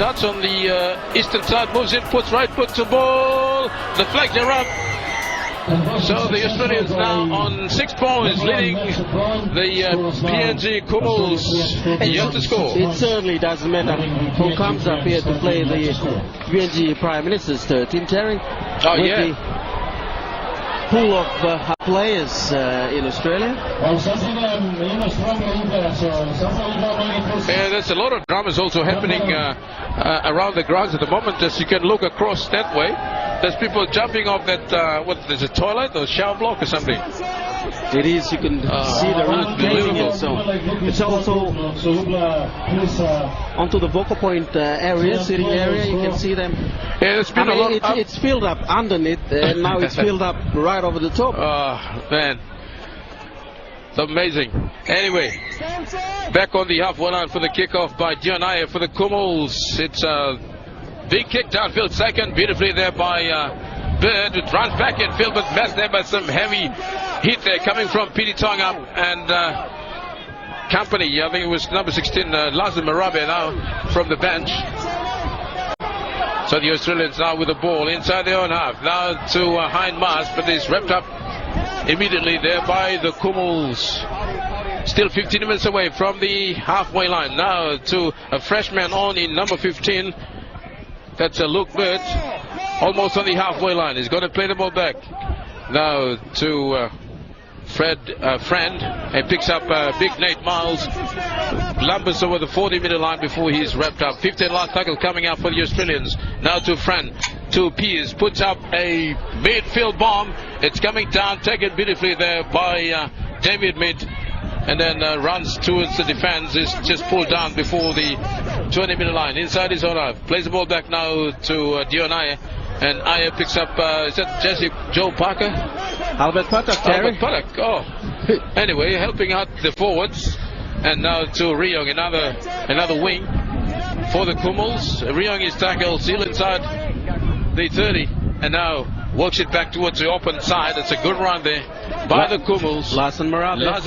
starts on the eastern side, moves in, puts right foot to ball. The flags are up. So the Australians now on 6 points, leading the PNG Kumuls yet to score. It certainly doesn't matter who comes up here to play the PNG Prime Minister's team, Terry. Oh, with yeah. the pool of players in Australia. Yeah, there's a lot of dramas also happening around the grounds at the moment. As you can look across that way, there's people jumping off that, what is a toilet or shower block or something? It is, you can see the roof paving it, so it's also onto the Vocal Point area, sitting area, you can see them. Yeah, there's been a lot it's filled up underneath, and now it's filled up right over the top. Oh, man. It's amazing. Anyway, back on the halfway line for the kickoff by Dionaya for the Kumuls. It's a big kick downfield, second, beautifully there by Bird, who runs back in field, but messed there by some heavy hit there coming from Piti Tonga and company. I think it was number 16, Lazim Marabe now from the bench. So the Australians now with the ball inside their own half. Now to Hein Maas, but he's wrapped up immediately there by the Kumuls. Still 15 minutes away from the halfway line. Now to a freshman on in number 15. That's Luke Bird. Almost on the halfway line. He's going to play the ball back. Now to Friend, and picks up big Nate Miles, lumbers over the 40-meter line before he's wrapped up. 15 last tackle coming out for the Australians. Now to Friend, to Pearce, puts up a midfield bomb. It's coming down, taken beautifully there by David Mead, and then runs towards the defense. Is just pulled down before the 20-meter line, inside his own half. Plays the ball back now to Dionaya. And Aya picks up, is that Joe Parker? Albert Patak, Terry. Albert Patak, oh. Anyway, helping out the forwards. And now to Ryong, another wing for the Kumuls. Ryong is tackled, still inside the 30. And now works it back towards the open side. It's a good run there by the Kumuls. Lazim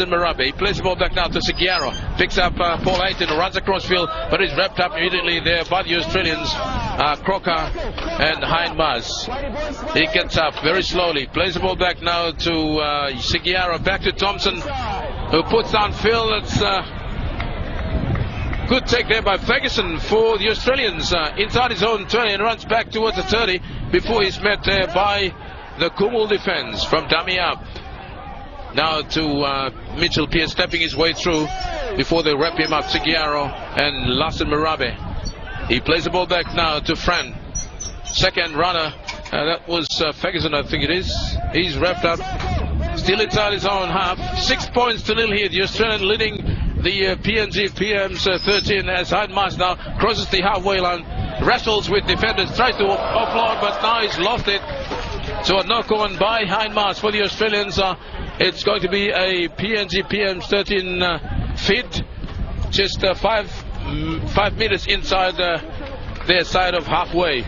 Marabe. He plays the ball back now to Sigiaro. Picks up Paul Aiton, runs across field, but is wrapped up immediately there by the Australians. Crocker and Hein Maas. He gets up very slowly. Plays the ball back now to Sigiaro. Back to Thompson, who puts down Phil. It's good take there by Ferguson for the Australians. Inside his own 20 and runs back towards the 30 before he's met there by the Kumul defense from dummy up. Now to Mitchell Pearce stepping his way through before they wrap him up. Sigiaro and Lazim Marabe. He plays the ball back now to Fran. Second runner, that was Ferguson, I think it is. He's wrapped up, still inside his own half. 6 points to nil here. The Australian leading the PNG PM's 13 as Hein Maas now crosses the halfway line, wrestles with defenders, tries to offload, but now he's lost it. So a knock on by Hein Maas for the Australians. It's going to be a PNG PM's 13 feed, just 5 meters inside their side of halfway.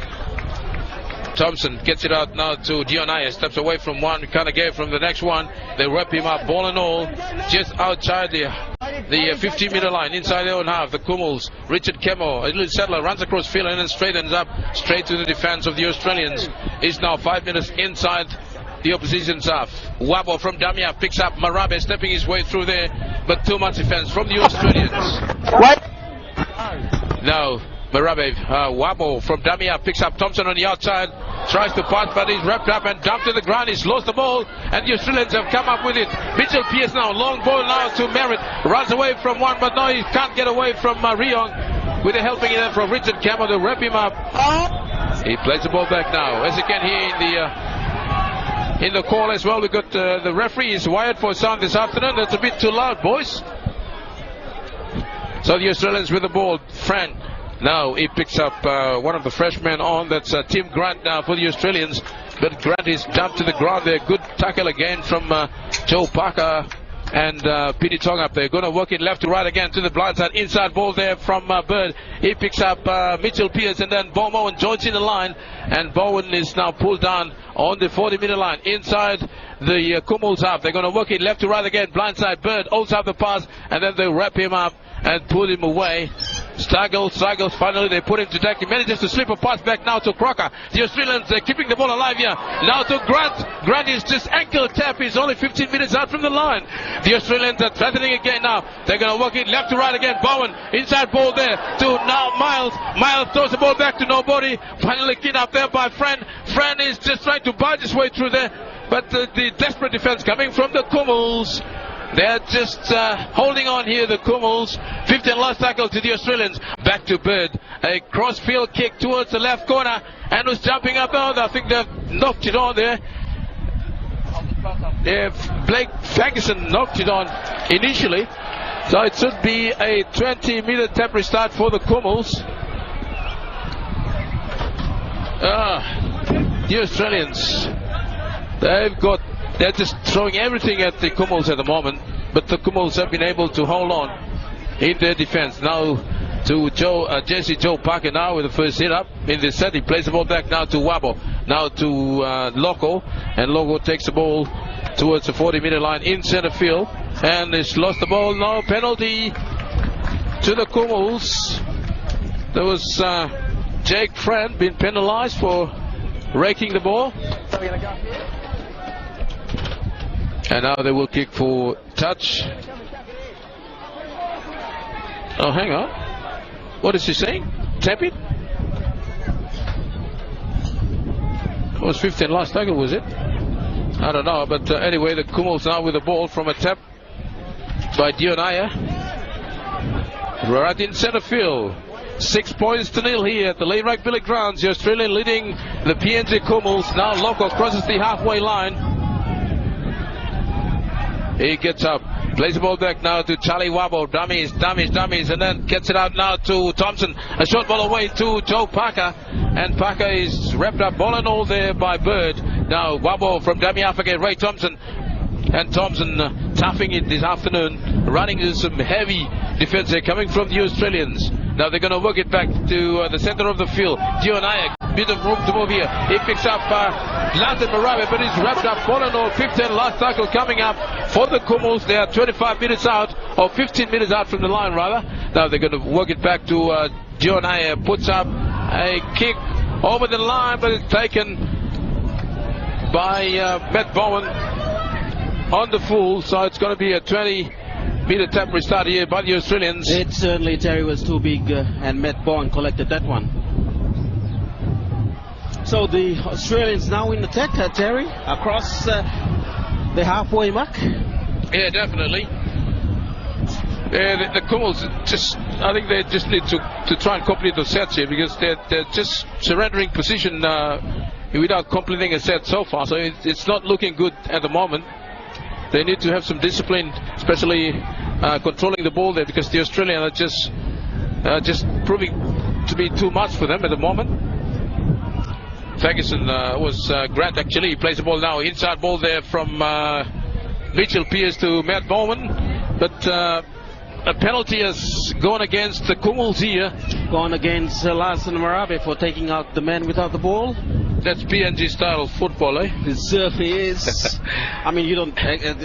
Thompson gets it out now to Dionaya, steps away from one, kind of gave from the next one. They wrap him up, ball and all, just outside the 50-meter line, inside their own half. The Kumuls, Richard Kemo, a little settler, runs across field and then straightens up, straight to the defense of the Australians. He's now 5 minutes inside the opposition's half. Wabo from Damia picks up Marabe, stepping his way through there, but too much defense from the Australians. Now Marabe, Wabo from Damia picks up Thompson on the outside, tries to pass, but he's wrapped up and dumped to the ground. He's lost the ball, and the Australians have come up with it. Mitchell Pearce now, long ball now to Merritt, runs away from one, but now he can't get away from Ryong with a helping hand from Richard Campbell to wrap him up. He plays the ball back now, as you can hear in the call as well. We got the referee is wired for sound this afternoon. That's a bit too loud, boys. So the Australians with the ball. Fran. Now he picks up one of the freshmen on. That's Tim Grant now for the Australians. But Grant is dumped to the ground there. Good tackle again from Joe Parker and Piti Tonga. They're going to work it left to right again to the blind side. Inside ball there from Bird. He picks up Mitchell Pearce, and then Bowen joins in the line. And Bowen is now pulled down on the 40-meter line inside the Kumuls half. They're going to work it left to right again. Blind side. Bird holds up the pass, and then they wrap him up and pull him away. Struggles. Finally, they put him to deck. He manages to slip a pass back now to Crocker. The Australians are keeping the ball alive here. Now to Grant. Grant is just ankle tap. He's only 15 meters out from the line. The Australians are threatening again now. They're going to work it left to right again. Bowen, inside ball there to now Miles. Miles throws the ball back to nobody. Finally cleaned up there by Friend. Friend is just trying to barge his way through there. But the desperate defense coming from the Kumuls. They're just holding on here, the Kumuls. 15 last tackle to the Australians. Back to Bird. A cross-field kick towards the left corner. And was jumping up now. I think they've knocked it on there. Blake Ferguson knocked it on initially. So it should be a 20-meter temporary start for the Kumuls. The Australians. They're just throwing everything at the Kumuls at the moment, but the Kumuls have been able to hold on in their defense. Now to Jesse Joe Parker now with the first hit up in the set. He plays the ball back now to Wabo, now to Loco, and Loco takes the ball towards the 40-meter line in center field, and he's lost the ball. No penalty to the Kumuls. There was Jake Friend being penalized for raking the ball. And now they will kick for touch. Oh, hang on. What is he saying? Tap it? It was 15 last tackle, was it? I don't know. But anyway, the Kumuls now with the ball from a tap by Dionaya. Right in center field. 6 points to nil here at the Layrack Billy Grounds. The Australian leading the PNG Kumuls. Now Loco crosses the halfway line. He gets up, plays the ball back now to Charlie Wabo. Dummies, and then gets it out now to Thompson. A short ball away to Joe Parker. And Parker is wrapped up ball and all there by Bird. Now Wabo from dummy half again, Ray Thompson. And Thompson toughing it this afternoon, running into some heavy defense there coming from the Australians. Now they're going to work it back to the center of the field. Dionayak, bit of room to move here. He picks up Latin Marabe, but he's wrapped up ball and all. 15 last tackle coming up for the Kumuls. They are 25 minutes out, or 15 minutes out from the line rather. Now they're going to work it back to Dionayak. Puts up a kick over the line, but it's taken by Matt Bowen on the full. So it's going to be a 20-meter temporary start here by the Australians. It certainly, Terry, was too big, and Matt Bowen collected that one. So the Australians now in attack, Terry, across the halfway mark. Yeah, definitely. The Kumuls I think they just need to try and complete the sets here, because they're just surrendering position without completing a set so far. So it's not looking good at the moment. They need to have some discipline, especially controlling the ball there, because the Australians are just proving to be too much for them at the moment. Ferguson was Grant actually. He plays the ball now, inside ball there from Mitchell Pearce to Matt Bowman, but a penalty has gone against the Kumuls here. Gone against Larsen Marabe for taking out the man without the ball. That's PNG style football, eh? It certainly is. I mean, you don't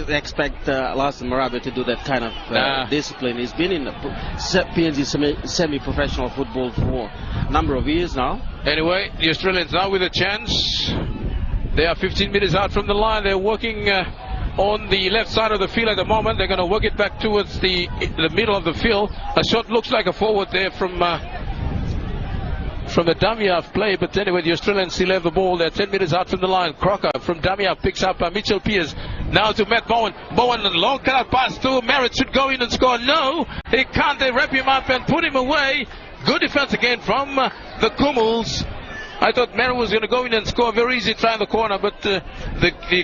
expect Larsen Marabe to do that kind of discipline. He's been in PNG semi-professional football for a number of years now. Anyway, the Australians now with a chance. They are 15 meters out from the line. They're working on the left side of the field at the moment. They're going to work it back towards the middle of the field. A shot looks like a forward there from the dummy half play, but anyway, the Australians still have the ball. They're 10 meters out from the line. Crocker from dummy half picks up Mitchell Pearce. Now to Matt Bowen. Bowen, long cut pass to Merritt, should go in and score. No, he can't. They wrap him up and put him away. Good defense again from the Kumuls. I thought Merritt was going to go in and score. Very easy try in the corner, but the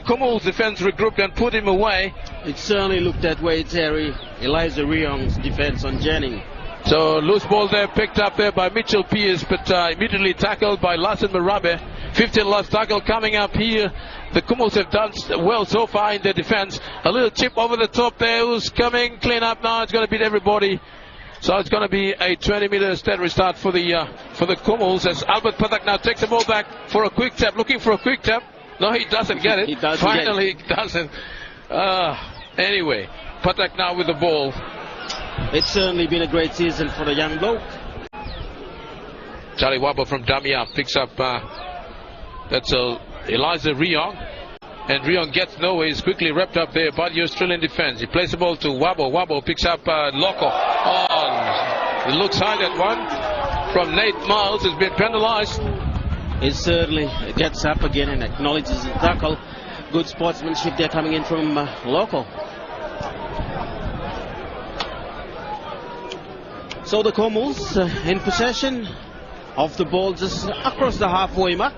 Kumuls defense regrouped and put him away. It certainly looked that way, Terry. Eliza Riong's defense on Jennings. So loose ball there, picked up there by Mitchell Pearce, but immediately tackled by Larsen Marabe. 15 last tackle coming up here. The Kumuls have done well so far in their defense. A little chip over the top there. Who's coming? Clean up now. It's going to beat everybody. So it's going to be a 20-meter steady restart for the Kumuls, as Albert Patak now takes the ball back for a quick tap, looking for a quick tap. No, he doesn't get it. Finally, he doesn't. Anyway, Patak now with the ball. It's certainly been a great season for the young bloke. Charlie Wabo from Damia picks up. That's Eliza Riong. And Riong gets nowhere. He's quickly wrapped up there by the Australian defense. He plays the ball to Wabo. Wabo picks up Loco. Oh, it looks high, that one from Nate Miles has been penalized. He certainly gets up again and acknowledges the tackle. Good sportsmanship there coming in from Loco. So the Kumuls in possession of the ball just across the halfway mark.